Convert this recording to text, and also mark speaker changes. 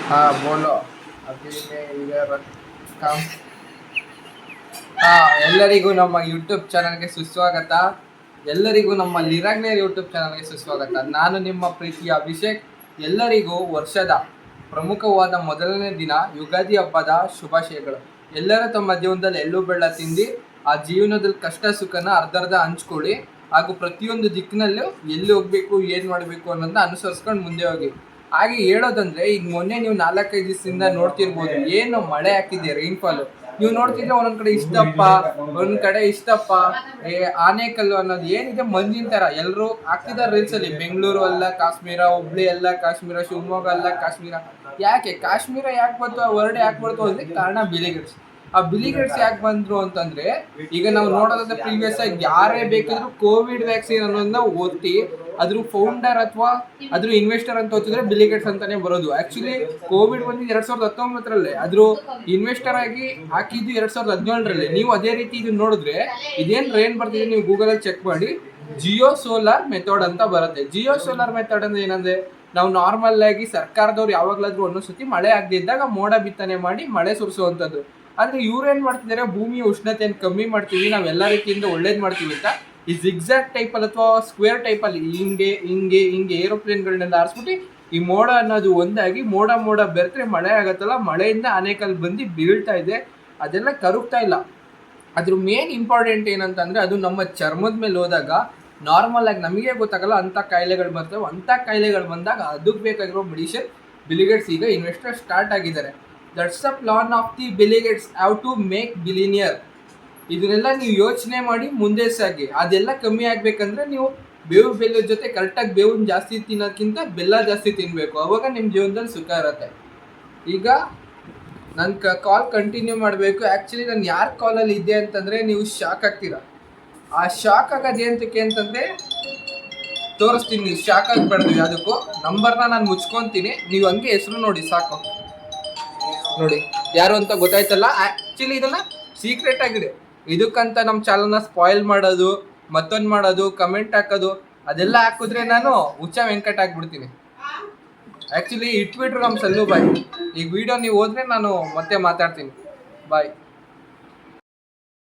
Speaker 1: हाँ बोलो अभी मैं इधर काम ಎಲ್ಲರಿಗೂ ನಮ್ಮ ಯೂಟ್ಯೂಬ್ ಚಾನಲ್ಗೆ ಸುಸ್ವಾಗತ. ಎಲ್ಲರಿಗೂ ನಮ್ಮ ಲಿರಾಗ್ನೇರ್ ಯೂಟ್ಯೂಬ್ ಚಾನಲ್ಗೆ ಸುಸ್ವಾಗತ. ನಾನು ನಿಮ್ಮ ಪ್ರೀತಿಯ ಅಭಿಷೇಕ್. ಎಲ್ಲರಿಗೂ ವರ್ಷದ ಪ್ರಮುಖವಾದ ಮೊದಲನೇ ದಿನ ಯುಗಾದಿ ಹಬ್ಬದ ಶುಭಾಶಯಗಳು. ಎಲ್ಲರೂ ತಮ್ಮ ಜೀವನದಲ್ಲಿ ಎಳ್ಳು ಬೆಲ್ಲ ತಿಂದು ಆ ಜೀವನದಲ್ಲಿ ಕಷ್ಟ ಸುಖನ ಅರ್ಧರ್ಧ ಹಂಚ್ಕೊಳ್ಳಿ. ಹಾಗೂ ಪ್ರತಿಯೊಂದು ದಿಕ್ಕಿನಲ್ಲೂ ಎಲ್ಲಿ ಹೋಗ್ಬೇಕು ಏನು ಮಾಡಬೇಕು ಅನ್ನೋದನ್ನ ಅನುಸರಿಸ್ಕೊಂಡು ಮುಂದೆ ಹೋಗಿ. ಹಾಗೆ ಹೇಳೋದಂದ್ರೆ ಈಗ ಮೊನ್ನೆ ನೀವು 4-5 ದಿವಸದಿಂದ ನೋಡ್ತಿರ್ಬೋದು ಏನು ಮಳೆ ಆಗ್ತಿದೆ, ರೈನ್ಫಾಲು. ನೀವು ನೋಡ್ತಿದ್ರೆ ಒಂದೊಂದ್ ಕಡೆ ಇಷ್ಟಪ್ಪ, ಒಂದ್ ಕಡೆ ಇಷ್ಟಪ್ಪ, ಆನೆಕಲ್ಲು ಅನ್ನೋದು ಏನಿದೆ ಮಂಜಿನ ತರ ಎಲ್ಲರೂ ಹಾಕ್ತಿದ್ದಾರೆ ರೀಲ್ಸ್ ಅಲ್ಲಿ. ಬೆಂಗಳೂರು ಅಲ್ಲ ಕಾಶ್ಮೀರ, ಹುಬ್ಳಿ ಅಲ್ಲ ಕಾಶ್ಮೀರ, ಶಿವಮೊಗ್ಗ ಅಲ್ಲ ಕಾಶ್ಮೀರ. ಯಾಕೆ ಕಾಶ್ಮೀರ ಯಾಕೆ ಬಂತು, ಆ ವರ್ಡ್ ಯಾಕೆ ಬಂತು ಅಂದ್ರೆ ಕಾರಣ ಬಿಲಿಗೇಡ್ಸ್. ಆ ಬಿಲಿಗೇಡ್ಸ್ ಯಾಕೆ ಬಂದ್ರು ಅಂತಂದ್ರೆ, ಈಗ ನಾವು ನೋಡೋದಾದ್ರೆ ಪ್ರೀವಿಯಸ್ ಆಗಿ ಯಾರೇ ಬೇಕಿದ್ರು ಕೋವಿಡ್ ವ್ಯಾಕ್ಸಿನ್ ಅನ್ನೋದನ್ನ ಓದ್ತಿ ಅದ್ರ ಫೌಂಡರ್ ಅಥವಾ ಅದ್ರ ಇನ್ವೆಸ್ಟರ್ ಅಂತ ಓದಿದ್ರೆ ಬಿಲಿಗೇಟ್ಸ್ ಅಂತಾನೆ ಬರೋದು. ಆಕ್ಚುಲಿ ಕೋವಿಡ್ ಬಂದಿದ್ದು 2019 ಅದ್ರ ಇನ್ವೆಸ್ಟರ್ ಆಗಿ ಹಾಕಿದ್ದು 2017. ನೀವು ಅದೇ ರೀತಿ ಇದನ್ನ ನೋಡಿದ್ರೆ ಇದೇನ್ ರೇನ್ ಬರ್ತಿದೆ ನೀವು ಗೂಗಲ್ ಅಲ್ಲಿ ಚೆಕ್ ಮಾಡಿ, ಜಿಯೋ ಸೋಲಾರ್ ಮೆಥಡ್ ಅಂತ ಬರುತ್ತೆ. ಜಿಯೋ ಸೋಲಾರ್ ಮೆಥಡ್ ಅಂದ್ರೆ ಏನಂದ್ರೆ, ನಾವು ನಾರ್ಮಲ್ ಆಗಿ ಸರ್ಕಾರದವ್ರು ಯಾವಾಗ್ಲಾದ್ರೂ ಒಂದೊಂದ್ಸತಿ ಮಳೆ ಆಗದಿದ್ದಾಗ ಮೋಡ ಬಿತ್ತನೆ ಮಾಡಿ ಮಳೆ ಸುರಿಸುವಂಥದ್ದು. ಆದ್ರೆ ಇವ್ರು ಏನ್ ಮಾಡ್ತಿದ್ದಾರೆ, ಭೂಮಿಯ ಉಷ್ಣತೆಯನ್ನು ಕಮ್ಮಿ ಮಾಡ್ತೀವಿ, ನಾವೆಲ್ಲ ರೀತಿಯಿಂದ ಒಳ್ಳೇದ್ ಮಾಡ್ತೀವಿ ಅಂತ ಈ ಜಿಗ್ಜಾಗ್ ಟೈಪ್ ಅಲ್ಲಿ ಅಥವಾ ಸ್ಕ್ವೇರ್ ಟೈಪ್ ಅಲ್ಲಿ ಹಿಂಗೆ ಹಿಂಗೆ ಹಿಂಗೆ ಏರೋಪ್ಲೇನ್ಗಳನ್ನೆಲ್ಲ ಆರಿಸ್ಬಿಟ್ಟು ಈ ಮೋಡ ಅನ್ನೋದು ಒಂದಾಗಿ ಮೋಡ ಬೆರೆತ್ರೆ ಮಳೆ ಆಗತ್ತಲ್ಲ, ಮಳೆಯಿಂದ ಆನೆಕಲ್ ಬಂದು ಬೀಳ್ತಾ ಇದೆ. ಅದೆಲ್ಲ ಕರುಗ್ತಾ ಇಲ್ಲ. ಅದ್ರ ಮೇನ್ ಇಂಪಾರ್ಟೆಂಟ್ ಏನಂತಂದ್ರೆ, ಅದು ನಮ್ಮ ಚರ್ಮದ ಮೇಲೆ ಹೋದಾಗ ನಾರ್ಮಲ್ ಆಗಿ ನಮಗೆ ಗೊತ್ತಾಗಲ್ಲ ಅಂತ ಕಾಯಿಲೆಗಳು ಬರ್ತವೆ. ಅಂತ ಕಾಯಿಲೆಗಳು ಬಂದಾಗ ಅದಕ್ಕೆ ಬೇಕಾಗಿರೋ ಮೆಡಿಸಿನ್ ಬಿಲಿಗೇಟ್ಸ್ ಈಗ ಇನ್ವೆಸ್ಟರ್ ಸ್ಟಾರ್ಟ್ ಆಗಿದ್ದಾರೆ. That's the plan of the Bill Gates have to make billionaire. ಇದನ್ನೆಲ್ಲ ನೀವು ಯೋಚನೆ ಮಾಡಿ ಮುಂದೆ ಸಾಗಿ. ಅದೆಲ್ಲ ಕಮ್ಮಿ ಆಗ್ಬೇಕಂದ್ರೆ ನೀವು ಬೇವು ಬೆಲ್ಲದ ಜೊತೆ ಕರೆಕ್ಟಾಗಿ ಬೇವನ್ನ ಜಾಸ್ತಿ ತಿನ್ನೋದಕ್ಕಿಂತ ಬೆಲ್ಲ ಜಾಸ್ತಿ ತಿನ್ನಬೇಕು. ಅವಾಗ ನಿಮ್ಮ ಜೀವನದಲ್ಲಿ ಸುಖ ಇರುತ್ತೆ. ಈಗ ನನ್ನ ಕಾಲ್ ಕಂಟಿನ್ಯೂ ಮಾಡಬೇಕು. ಆ್ಯಕ್ಚುಲಿ ನಾನು ಯಾರ ಕಾಲಲ್ಲಿ ಇದ್ದೆ ಅಂತಂದರೆ ನೀವು ಶಾಕ್ ಆಗ್ತೀರಾ. ಆ ಶಾಕ್ ಆಗೋದು ಏನಕ್ಕೆ ಅಂತಂದರೆ ತೋರಿಸ್ತೀನಿ. ನೀವು ಶಾಕ್ ಆಗಬಾರ್ದು ಯಾವುದಕ್ಕೂ. ನಂಬರ್ನ ನಾನು ಮುಚ್ಕೊತೀನಿ, ನೀವು ಹಂಗೆ ಹೆಸರು ನೋಡಿ ಸಾಕು. ನೋಡಿ ಯಾರು ಅಂತ ಗೊತ್ತಾಯ್ತಲ್ಲ. ಆ್ಯಕ್ಚುಲಿ ಇದನ್ನು ಸೀಕ್ರೆಟ್ ಆಗಿದೆ. ಇದಕ್ಕಂತ ನಮ್ಮ ಚಾನಲ್ನ ಸ್ಪಾಯಿಲ್ ಮಾಡೋದು, ಮತ್ತೊಂದು ಮಾಡೋದು, ಕಮೆಂಟ್ ಹಾಕೋದು ಅದೆಲ್ಲ ಹಾಕಿದ್ರೆ ನಾನು ಹುಚ್ಚ ವೆಂಕಟ್ ಆಗ್ಬಿಡ್ತೀನಿ. ಆ್ಯಕ್ಚುಲಿ ಇಟ್ಬಿಟ್ರು ನಮ್ಮ ಸಲ್ಲು ಬಾಯ್. ಈಗ ವಿಡಿಯೋ ನೀವು ಹೋದ್ರೆ ನಾನು ಮತ್ತೆ ಮಾತಾಡ್ತೀನಿ. ಬಾಯ್.